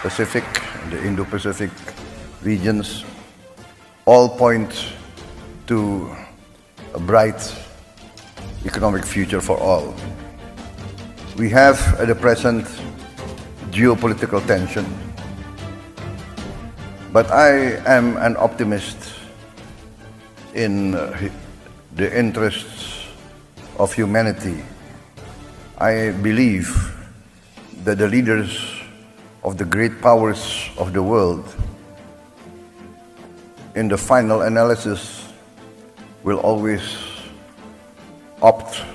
Pacific, the Indo-Pacific regions, all point to a bright economic future for all. We have at the present geopolitical tension, but I am an optimist in the interests of humanity. I believe that the leaders of the great powers of the world, in the final analysis, will always opt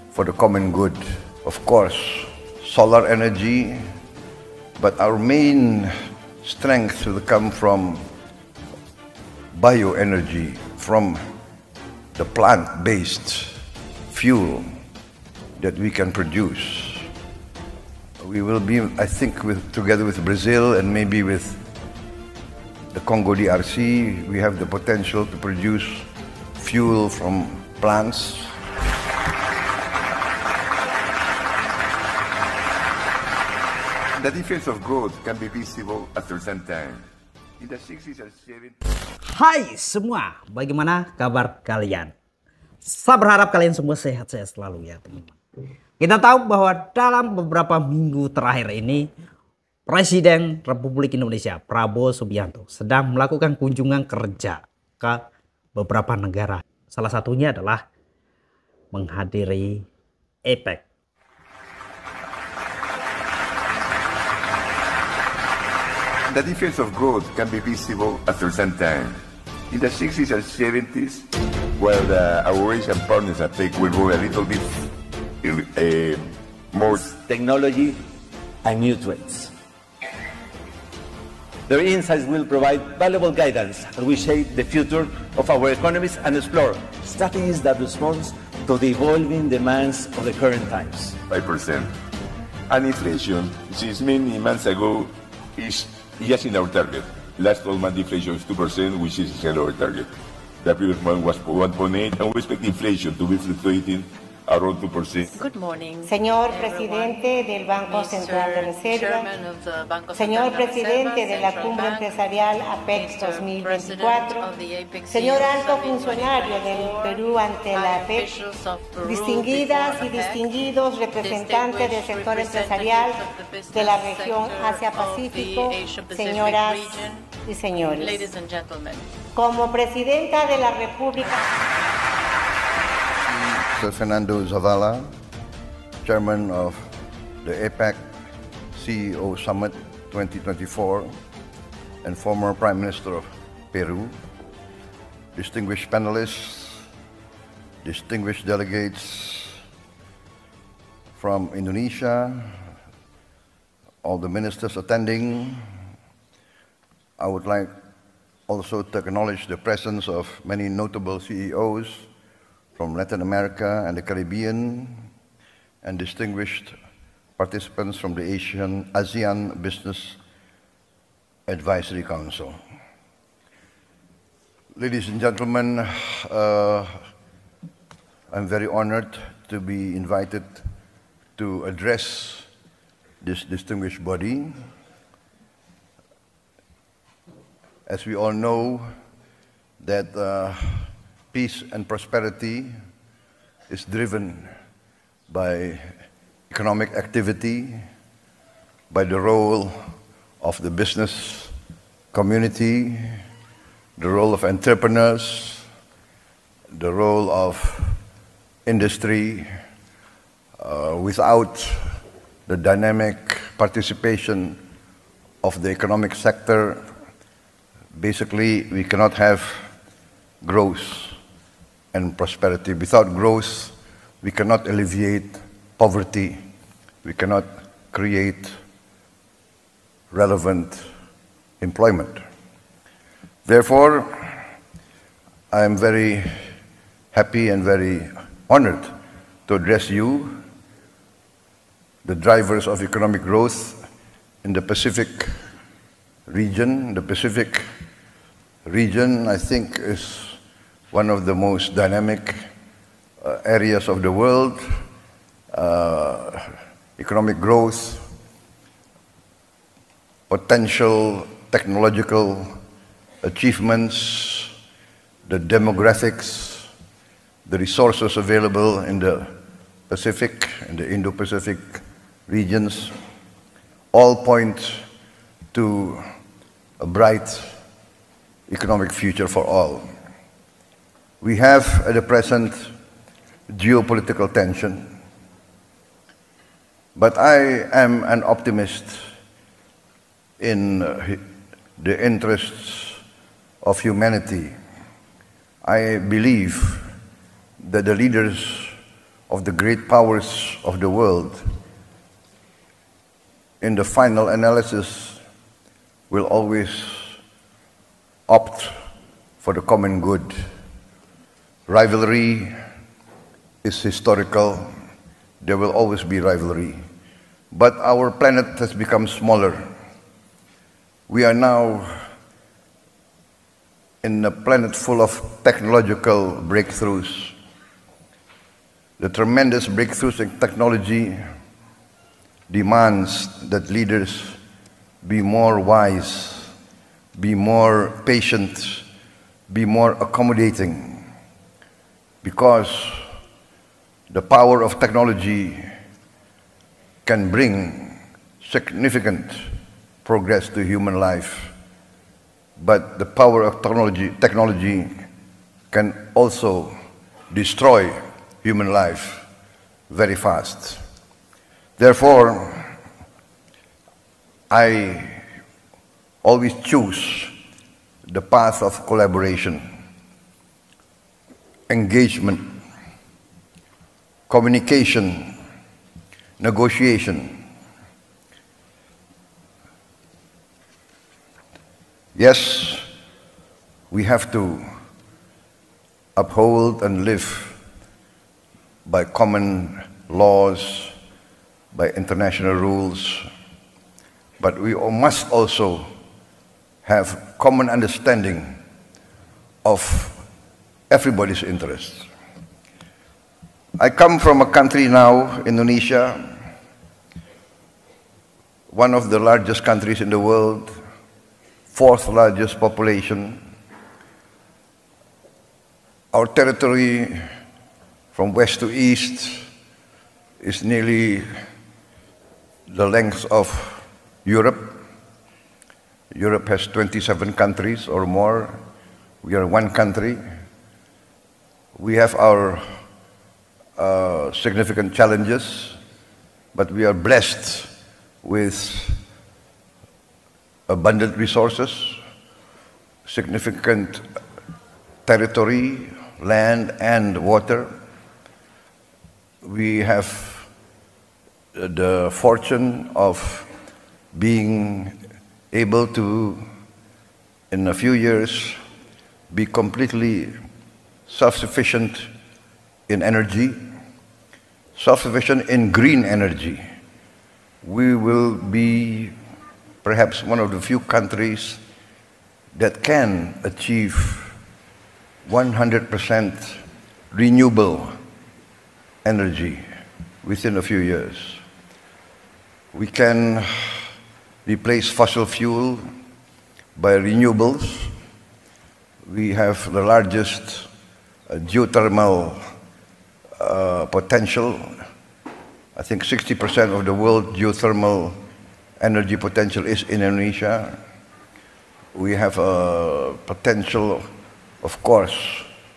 for the common good. Of course, solar energy, but our main strength will come from bioenergy, from the plant-based fuel that we can produce. We will be, I think, together with Brazil and maybe with the Congo DRC, we have the potential to produce fuel from plants. The difference of growth can be visible at certain time. In the 60s and 70s. Hai semua, bagaimana kabar kalian? Saya berharap kalian semua sehat-sehat selalu ya teman-teman. Kita tahu bahwa dalam beberapa minggu terakhir ini Presiden Republik Indonesia Prabowo Subianto sedang melakukan kunjungan kerja ke beberapa negara. Salah satunya adalah menghadiri APEC. The difference of growth can be visible at certain time. In the 60s and 70s, where our Asian partners at APEC will grow a little bit more technology and new trends. Their insights will provide valuable guidance as we shape the future of our economies and explore strategies that respond to the evolving demands of the current times. 5%. And inflation, since many months ago, is just in our target. Last 12-month inflation is 2%, which is in our target. The previous month was 1.8%, and we expect inflation to be fluctuating around 2%. Good morning. Señor Presidente del Banco Central de Reserva, Señor Presidente de la Cumbre Empresarial APEC 2024, Señor Alto Funcionario del Perú ante la APEC, distinguidas y distinguidos representantes del sector empresarial de la región Asia-Pacífico, señoras y señores. Como Presidenta de la República, Mr. Fernando Zavala, Chairman of the APEC CEO Summit 2024 and former Prime Minister of Peru, distinguished panelists, distinguished delegates from Indonesia, all the ministers attending. I would like also to acknowledge the presence of many notable CEOs from Latin America and the Caribbean, and distinguished participants from the ASEAN Business Advisory Council. Ladies and gentlemen, I'm very honored to be invited to address this distinguished body. As we all know, that peace and prosperity is driven by economic activity, by the role of the business community, the role of entrepreneurs, the role of industry. Without the dynamic participation of the economic sector, basically we cannot have growth and prosperity. Without growth, we cannot alleviate poverty. We cannot create relevant employment. Therefore, I am very happy and very honored to address you, the drivers of economic growth in the Pacific region. The Pacific region, I think, is one of the most dynamic areas of the world. Economic growth potential technological achievements, the demographics, the resources available in the Pacific, in the Indo-Pacific regions, all point to a bright economic future for all. We have at the present geopolitical tension, but I am an optimist in the interests of humanity. I believe that the leaders of the great powers of the world, in the final analysis, will always opt for the common good. Rivalry is historical. There will always be rivalry. But our planet has become smaller. We are now in a planet full of technological breakthroughs. The tremendous breakthroughs in technology demands that leaders be more wise, be more patient, be more accommodating, because the power of technology can bring significant progress to human life, but the power of technology can also destroy human life very fast. Therefore, I always choose the path of collaboration, engagement, communication, negotiation. Yes, we have to uphold and live by common laws, by international rules, but we must also have common understanding of everybody's interests. I come from a country now, Indonesia, one of the largest countries in the world, fourth largest population. Our territory from west to east is nearly the length of Europe. Europe has 27 countries or more. We are one country. We have our significant challenges, but we are blessed with abundant resources, significant territory, land and water. We have the fortune of being able to, in a few years, be completely self-sufficient in energy, self-sufficient in green energy. We will be perhaps one of the few countries that can achieve 100% renewable energy within a few years. We can replace fossil fuel by renewables. We have the largest geothermal potential. I think 60% of the world geothermal energy potential is in Indonesia. We have a potential, of course,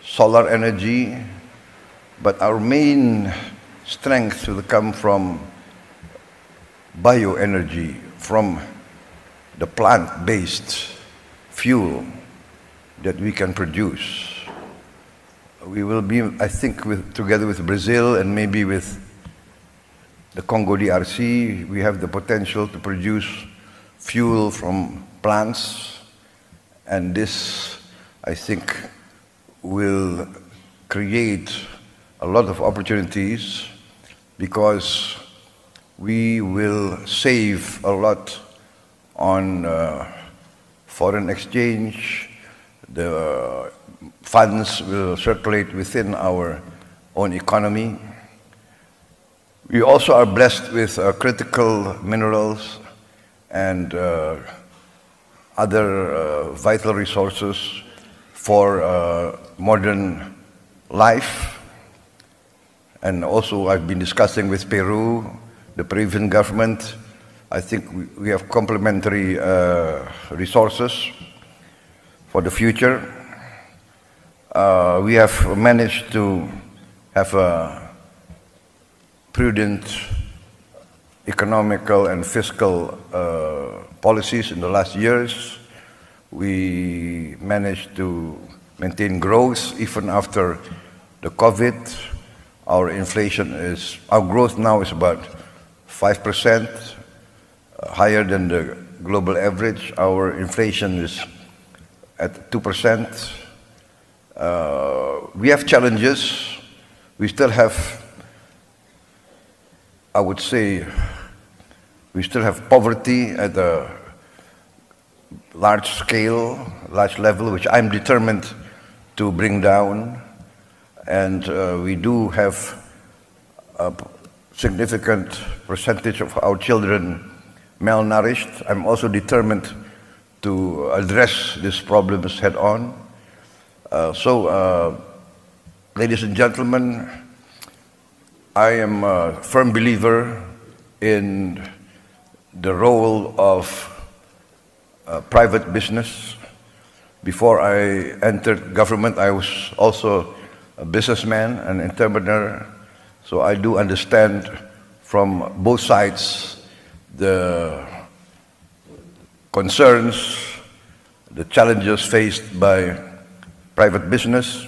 solar energy, but our main strength will come from bioenergy, from the plant-based fuel that we can produce. We will be, I think, together with Brazil and maybe with the Congo DRC, we have the potential to produce fuel from plants, and this, I think, will create a lot of opportunities because we will save a lot on foreign exchange. The funds will circulate within our own economy. We also are blessed with critical minerals and other vital resources for modern life. And also I've been discussing with Peru, the Peruvian government. I think we have complementary resources for the future. We have managed to have a prudent economical and fiscal policies in the last years. We managed to maintain growth even after the COVID. Our growth now is about 5%, higher than the global average. Our inflation is at 2%. We have challenges. We still have, I would say, we still have poverty at a large scale, large level, which I'm determined to bring down. And we do have a significant percentage of our children malnourished. I'm also determined to address these problems head on. Ladies and gentlemen, I am a firm believer in the role of private business. Before I entered government, I was also a businessman, an entrepreneur, so I do understand from both sides the concerns, the challenges faced by private business.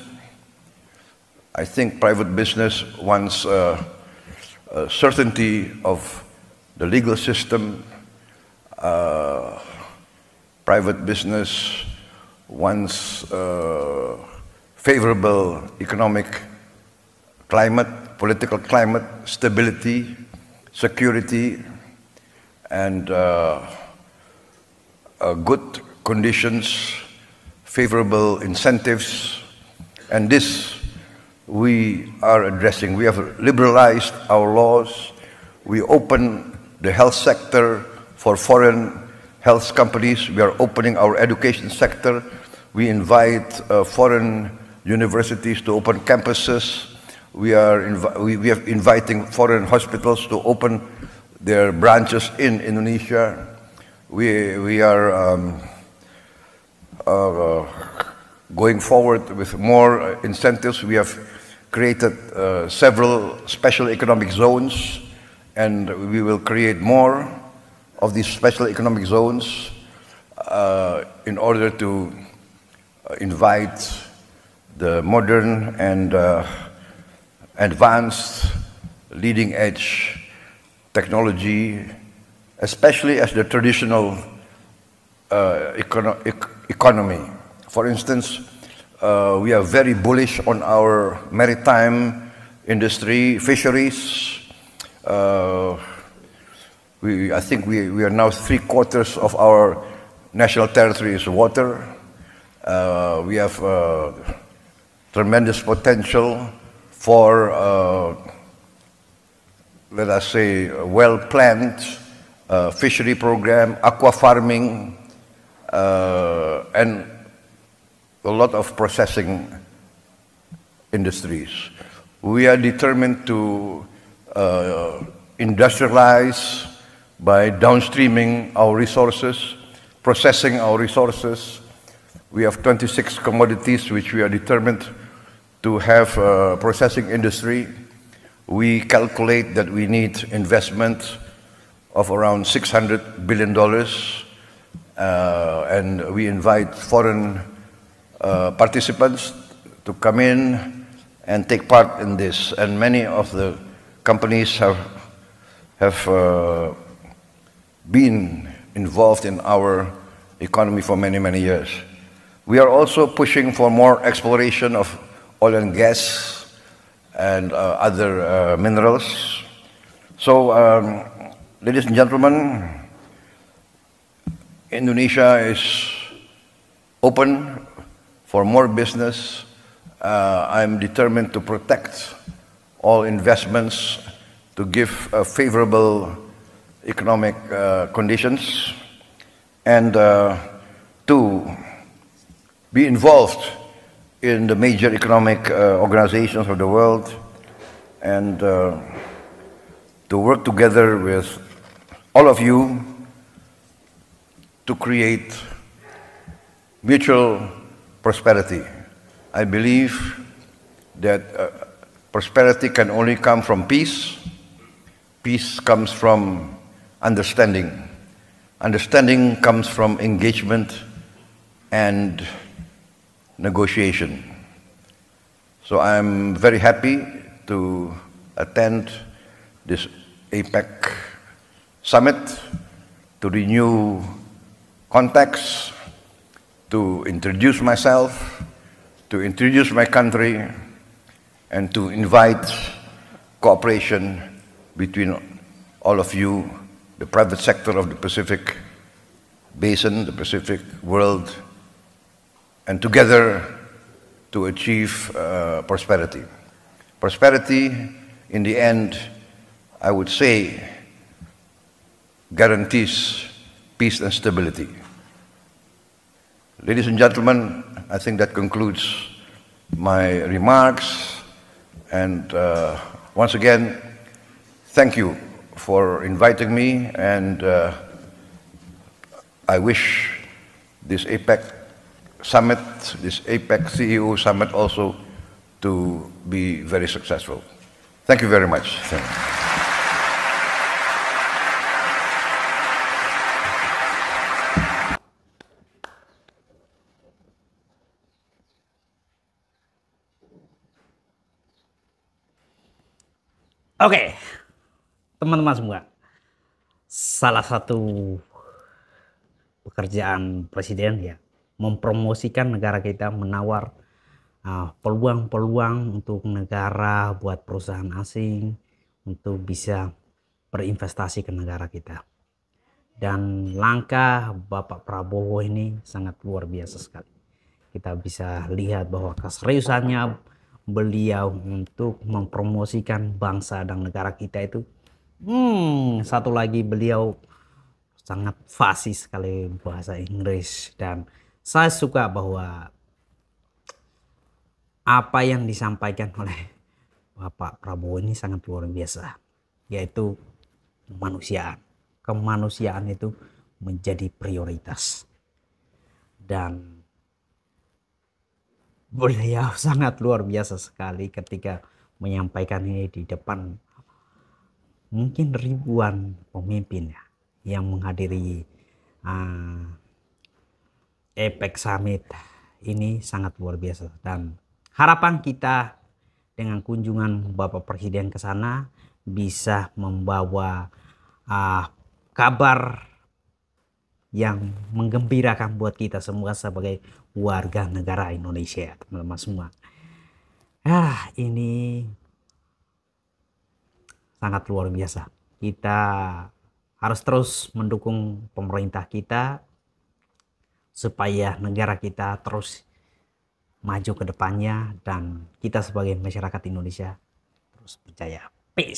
I think private business wants certainty of the legal system. Private business wants favorable economic climate, political climate, stability, security, and good conditions, favorable incentives, and this we are addressing. We have liberalized our laws. We open the health sector for foreign health companies. We are opening our education sector. We invite foreign universities to open campuses. We are inviting foreign hospitals to open their branches in Indonesia. We are going forward with more incentives. We have created several special economic zones, and we will create more of these special economic zones in order to invite the modern and advanced leading-edge technology, especially as the traditional economy. For instance, we are very bullish on our maritime industry, fisheries. I think we are now 3/4 of our national territory is water. We have tremendous potential for, let us say, a well-planned fishery program, aqua farming, and a lot of processing industries. We are determined to industrialize by downstreaming our resources, processing our resources. We have 26 commodities which we are determined to have a processing industry. We calculate that we need investment of around $600 billion, and we invite foreign participants to come in and take part in this. And many of the companies have been involved in our economy for many, many years. We are also pushing for more exploration of oil and gas and other minerals. So, ladies and gentlemen, Indonesia is open for more business. I'm determined to protect all investments, to give a favorable economic conditions, and to be involved in the major economic organizations of the world, and to work together with all of you to create mutual prosperity. I believe that prosperity can only come from peace. Peace comes from understanding. Understanding comes from engagement and negotiation. So I'm very happy to attend this APEC summit, to renew contacts, to introduce myself, to introduce my country, and to invite cooperation between all of you, the private sector of the Pacific Basin, the Pacific world, and together to achieve prosperity. Prosperity, in the end, I would say, guarantees peace and stability. Ladies and gentlemen, I think that concludes my remarks. And once again, thank you for inviting me, and I wish this APEC summit, this APEC CEO summit also to be very successful. Thank you very much. Thank you. Oke, teman-teman semua, salah satu pekerjaan presiden ya mempromosikan negara kita, menawar peluang-peluang untuk negara, buat perusahaan asing untuk bisa berinvestasi ke negara kita. Dan langkah Bapak Prabowo ini sangat luar biasa sekali. Kita bisa lihat bahwa keseriusannya beliau untuk mempromosikan bangsa dan negara kita itu. Satu lagi, beliau sangat fasih sekali bahasa Inggris, dan saya suka bahwa apa yang disampaikan oleh Bapak Prabowo ini sangat luar biasa, yaitu kemanusiaan. Kemanusiaan itu menjadi prioritas, dan beliau sangat luar biasa sekali ketika menyampaikan ini di depan mungkin ribuan pemimpin ya, yang menghadiri APEC Summit ini sangat luar biasa. Dan harapan kita dengan kunjungan Bapak Presiden ke sana bisa membawa kabar yang menggembirakan buat kita semua sebagai warga negara Indonesia, teman-teman semua. Ini sangat luar biasa. Kita harus terus mendukung pemerintah kita supaya negara kita terus maju ke depannya, dan kita sebagai masyarakat Indonesia terus percaya. Peace.